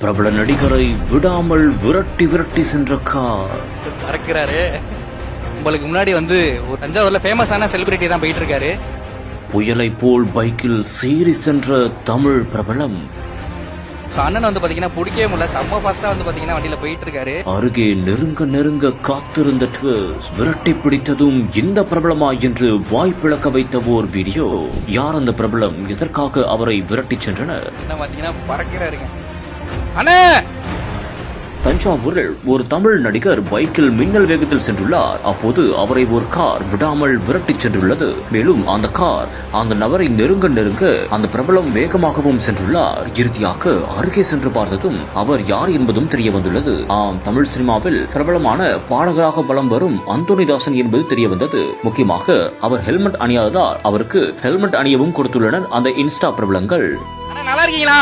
பிரபல நடிகரை விடாமல் விரட்டி விரட்டி சென்ற கார் மறக்கிறாரு. உங்களுக்கு முன்னாடி ஒரு தஞ்சாவூர்ல ஃபேமஸான செலிபிரிட்டி தான் போயிட்டு இருக்காரு. புயலை போல் பைக்கில் சீறி சென்ற தமிழ் பிரபலம். அண்ணன் பாத்தீங்கன்னா பிடிக்கவே முடியல, செம்ம ஃபாஸ்டா பாத்தீங்கன்னா வண்டியில போயிட்டு இருக்காரு. அருகே நெருங்க நெருங்க காத்திருந்த ட்விஸ்ட் விரட்டி பிடித்ததும் இந்த பிரபலமா என்று வாய்ப்பிழக்க வைத்த ஓர் வீடியோ. யார் அந்த பிரபலம், எதற்காக அவரை விரட்டி சென்றனர்? பாத்தீங்கன்னா பறக்கிறாருங்க அண்ணே. தஞ்சாவூரில் ஒரு தமிழ் நடிகர் பைக்கில் மின்னல் வேகத்தில் சென்றுள்ளார். அப்போது அவரை ஒரு கார் விடாமல் விரட்டி சென்றுள்ளது. மேலும் அந்த கார் அந்த நபரை நெருங்க நெருங்க அந்த பிரபலம் வேகமாகவும் சென்றுள்ளார். இறுதியாக அருகே சென்று பார்த்ததும் அவர் யார் என்பதும் தெரிய வந்துள்ளது. தமிழ் சினிமாவில் பிரபலமான பாடகராக வலம் வரும் அந்தோனிதாசன் என்பது தெரிய வந்தது. முக்கியமாக அவர் ஹெல்மெட் அணியாததால் அவருக்கு ஹெல்மெட் அணியவும் கொடுத்துள்ளனர் அந்த இன்ஸ்டா பிரபலங்கள். நல்லா இருக்கீங்களா?